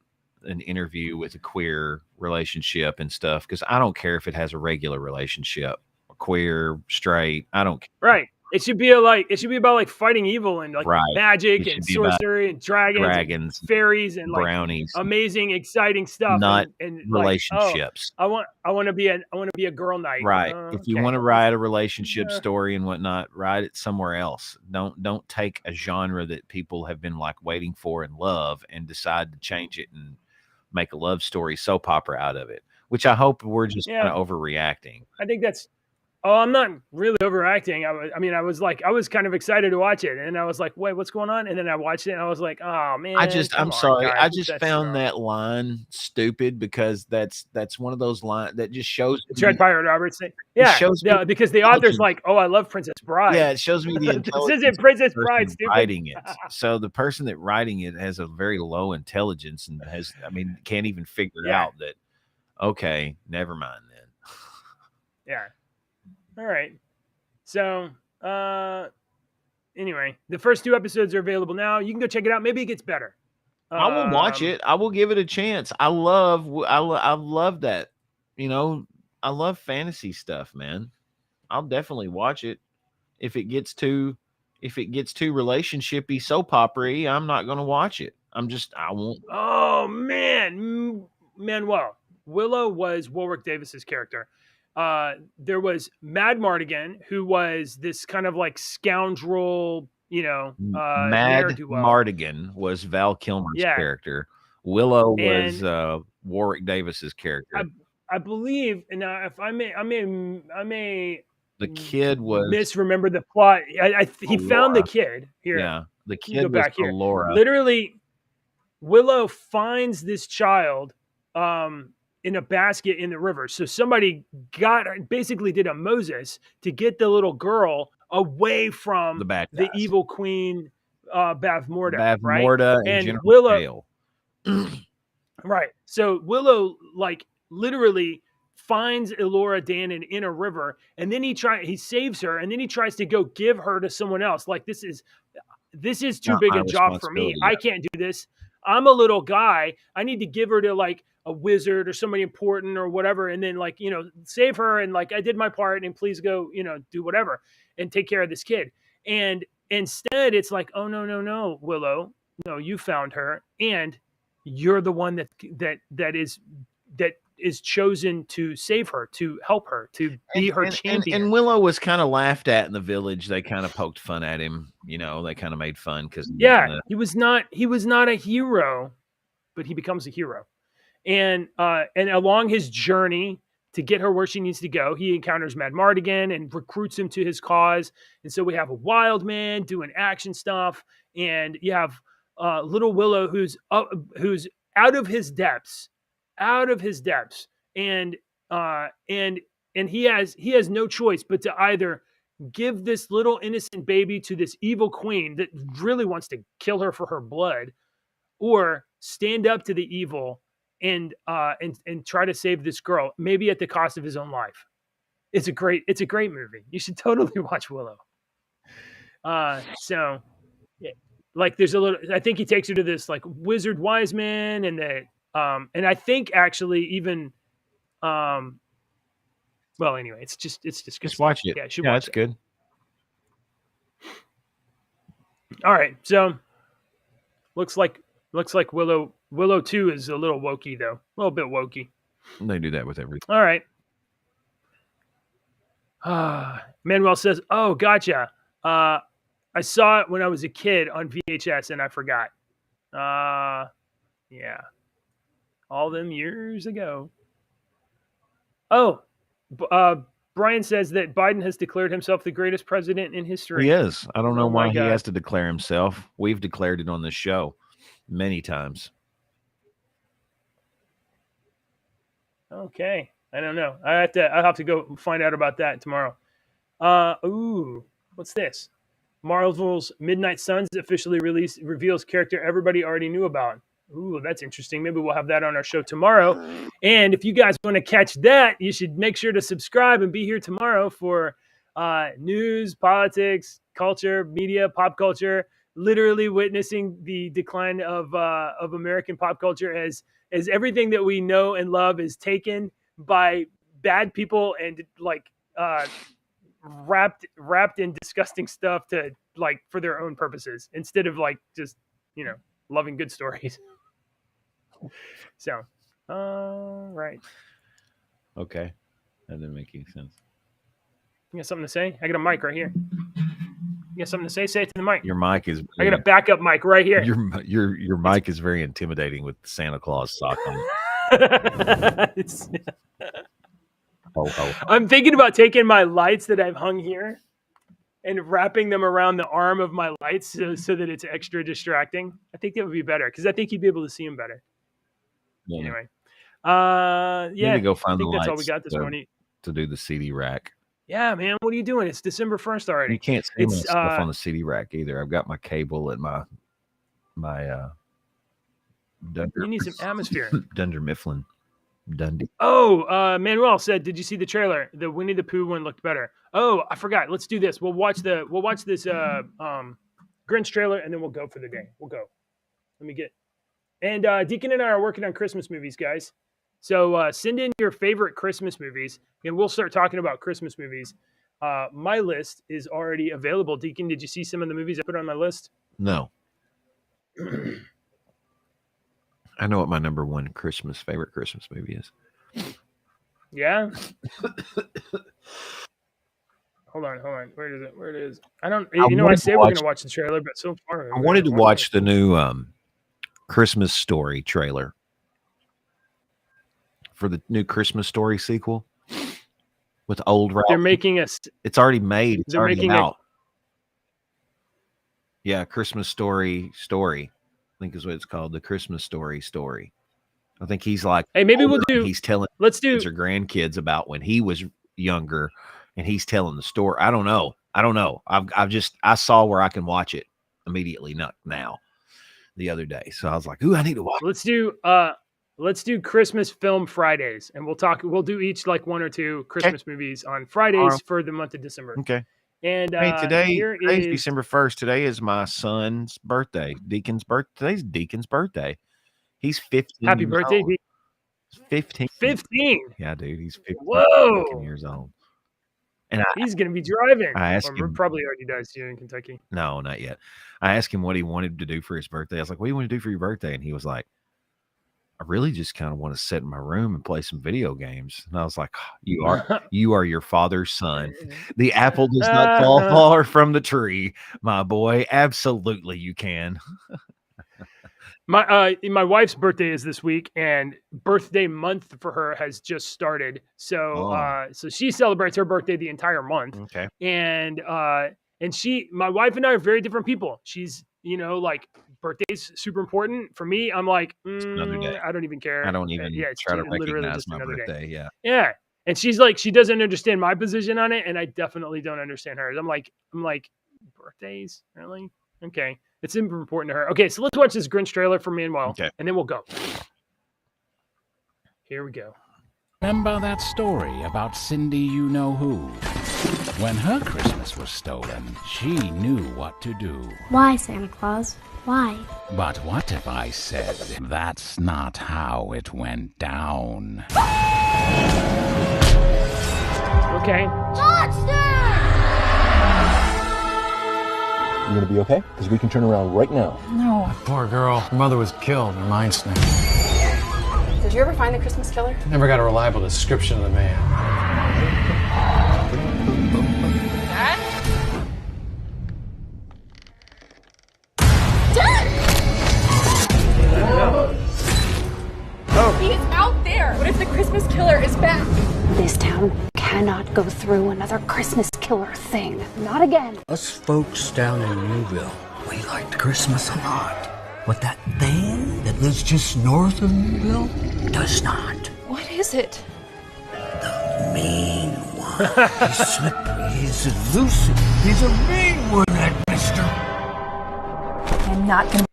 an interview with a queer relationship and stuff, because I don't care if it has a regular relationship, queer, straight. I don't care. Right. It should be about fighting evil and magic and sorcery and dragons and fairies and brownies, amazing, exciting stuff. Not and relationships. I want to be a girl knight. Right. If you want to write a relationship story and whatnot, write it somewhere else. Don't take a genre that people have been waiting for and love and decide to change it and make a love story soap opera out of it. Which I hope we're just kind of overreacting. I think that's. Oh, I'm not really overacting. I was kind of excited to watch it, and I was like, "Wait, what's going on?" And then I watched it, and I was like, "Oh man!" I'm sorry. Guys, I just found that line stupid, because that's one of those lines that just shows the Dread Pirate Roberts thing. Yeah, because the author's like, "Oh, I love Princess Bride." Yeah, it shows me the intelligence. This isn't Princess Bride, stupid. Writing it. So the person that writing it has a very low intelligence and can't even figure out that. Okay, never mind then. Yeah. All right. So, anyway, the first 2 episodes are available now. You can go check it out. Maybe it gets better. I will watch it. I will give it a chance. I love that. I love fantasy stuff, man. I'll definitely watch it. If it gets too relationshipy, soap opera-y, I'm not going to watch it. I won't. Oh man, Manuel. Willow was Warwick Davis's character. There was Mad Mardigan, who was this kind of scoundrel, Mad Mardigan was Val Kilmer's character. Willow was Warwick Davis's character. I believe, and if I may. The kid was misremember the plot. He found the kid here. Yeah, the kid was back here. Laura. Literally, Willow finds this child. In a basket in the river. So somebody basically did a Moses to get the little girl away from the evil queen, Bavmorda. Bavmorda and General Willow. Right. So Willow literally finds Elora Danon in a river, and then he saves her, and then he tries to go give her to someone else. This is too big a job for me. I can't do this. I'm a little guy. I need to give her to a wizard or somebody important or whatever. And then save her. And I did my part, and please go, do whatever and take care of this kid. And instead it's oh, no, Willow, no, you found her. And you're the one that is chosen to save her, to help her, to be her champion. And Willow was kind of laughed at in the village. They kind of poked fun at him. They kind of made fun because he was not a hero, but he becomes a hero. And along his journey to get her where she needs to go, he encounters Mad Mardigan and recruits him to his cause. And so we have a wild man doing action stuff, and you have little Willow who's out of his depths, and he has no choice but to either give this little innocent baby to this evil queen that really wants to kill her for her blood, or stand up to the evil and try to save this girl, maybe at the cost of his own life. It's a great movie. You should totally watch Willow. So yeah, like there's a little, I think he takes her to this like wizard wise man, and and I think actually even, well, anyway, it's just watch it. Yeah, you should watch watch it. Good. All right. So looks like Willow 2 is a little wokey though. A little bit wokey. They do that with everything. All right. Manuel says, "Oh, gotcha. I saw it when I was a kid on VHS and I forgot." Yeah. All them years ago. Oh, Brian says that Biden has declared himself the greatest president in history. He is. I don't know why he has to declare himself. We've declared it on this show many times. Okay. I don't know. I'll have to go find out about that tomorrow. What's this? Marvel's Midnight Suns officially reveals character everybody already knew about. Ooh, that's interesting. Maybe we'll have that on our show tomorrow. And if you guys want to catch that, you should make sure to subscribe and be here tomorrow for news, politics, culture, media, pop culture, literally witnessing the decline of American pop culture as everything that we know and love is taken by bad people and like wrapped in disgusting stuff to like for their own purposes instead of like just loving good stories. So, right. Okay, that didn't make any sense. You got something to say? I got a mic right here. You got something to say? Say it to the mic. Your mic is. I got a backup mic right here. Your mic is very intimidating with the Santa Claus sock on it. I'm thinking about taking my lights that I've hung here and wrapping them around the arm of my lights so that it's extra distracting. I think that would be better because I think you'd be able to see them better. Yeah. Anyway, need to go find the lights. That's all we got this morning to do the CD rack. Yeah, man. What are you doing? It's December 1st already. You can't see my stuff on the CD rack either. I've got my cable and my Dunder. You need some atmosphere. Dunder Mifflin. Dundee. Oh, Manuel said, "Did you see the trailer? The Winnie the Pooh one looked better." Oh, I forgot. Let's do this. We'll watch this Grinch trailer, and then we'll go for the day. We'll go. Let me get. And Deacon and I are working on Christmas movies, guys. So send in your favorite Christmas movies, and we'll start talking about Christmas movies. My list is already available. Deacon, did you see some of the movies I put on my list? No. I know what my number one favorite Christmas movie is. Yeah. Hold on. Where it is? I don't. I say we're gonna watch the trailer, but so far I wanted to watch the new Christmas Story trailer for the new Christmas Story sequel with old Ralph. They're making It's already made. It's already out. Yeah, Christmas Story. I think is what it's called, the Christmas Story. I think he's like, hey, maybe we'll do. He's telling kids or grandkids about when he was younger, and he's telling the story. I don't know. I saw where I can watch it immediately, not now, the other day. So I was like, ooh, I need to watch. Let's do Christmas Film Fridays, and we'll do each like one or two Christmas movies on Fridays for the month of December. Okay. And today's December 1st. Today is my son's birthday. Today's Deacon's birthday. He's 15. Happy birthday, Deacon. 15. 15. Yeah, dude. He's 15 Whoa. years old. And he's going to be driving. I asked him. Probably already does here in Kentucky. No, not yet. I asked him what he wanted to do for his birthday. I was like, what do you want to do for your birthday? And he was like, I really just kind of want to sit in my room and play some video games. And I was like, you are your father's son. The apple does not fall far from the tree, my boy. Absolutely, you can. My wife's birthday is this week, and birthday month for her has just started. So so she celebrates her birthday the entire month. Okay. And my wife and I are very different people. She's, like, birthday's super important. For me, I'm like, another day. I don't even care. I don't even try to recognize my birthday. Day. Yeah. And she's like, she doesn't understand my position on it, and I definitely don't understand hers. I'm like, birthdays? Really? Okay. It's super important to her. Okay, so let's watch this Grinch trailer for Manuel, and then we'll go. Here we go. Remember that story about Cindy you-know-who? When her Christmas was stolen, she knew what to do. Why, Santa Claus? Why? But what if I said that's not how it went down? Okay. Monster! You gonna be okay? Because we can turn around right now. No. That poor girl. Her mother was killed. Her mind snapped. Did you ever find the Christmas killer? Never got a reliable description of the man. Dad? Oh. He is out there. What if the Christmas killer is back? This town cannot go through another Christmas killer thing. Not again. Us folks down in Newville, we liked Christmas a lot. But that thing that lives just north of Newville does not. What is it? The mean one. He's slippery, he's elusive. He's a mean one, that mister. I'm not gonna...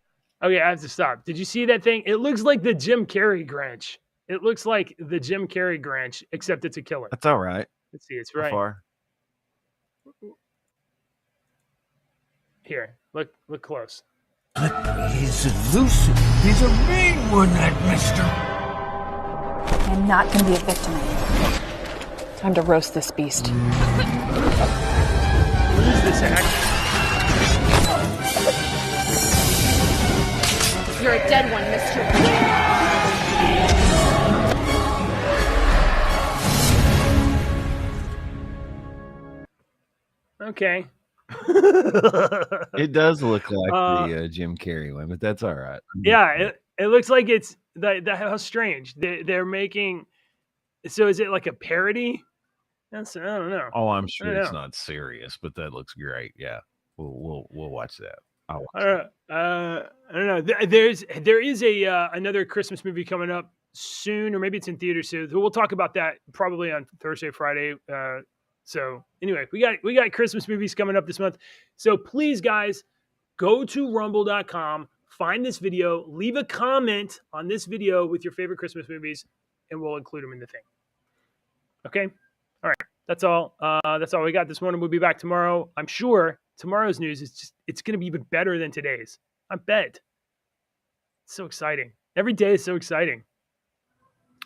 Okay, I have to stop. Did you see that thing? It looks like the Jim Carrey Grinch. It looks like the Jim Carrey Grinch, except it's a killer. That's all right. Let's see. It's right. Far. Here, look close. Slippery, he's elusive. He's a mean one, that mister. I'm not gonna be a victim anymore. Time to roast this beast. What is this act? You're a dead one, mister. Okay. It does look like the Jim Carrey one, but that's all right. Yeah, it looks like it's how strange they're making. So is it like a parody? I don't know. Oh, I'm sure it's not serious, but that looks great. Yeah, we'll watch that. I'll watch it. I don't know. There is another Christmas movie coming up soon, or maybe it's in theaters soon. We'll talk about that probably on Thursday, Friday. So anyway, we got Christmas movies coming up this month. So please, guys, go to rumble.com, find this video, leave a comment on this video with your favorite Christmas movies, and we'll include them in the thing. Okay? All right. That's all. That's all we got this morning. We'll be back tomorrow. I'm sure tomorrow's news it's going to be even better than today's. I bet. It's so exciting. Every day is so exciting.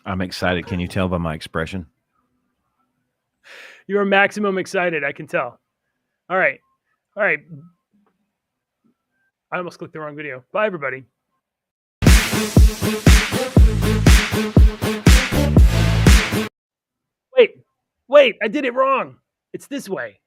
I'm excited. Can you tell by my expression? You're maximum excited. I can tell. All right. I almost clicked the wrong video. Bye, everybody. Wait, I did it wrong. It's this way.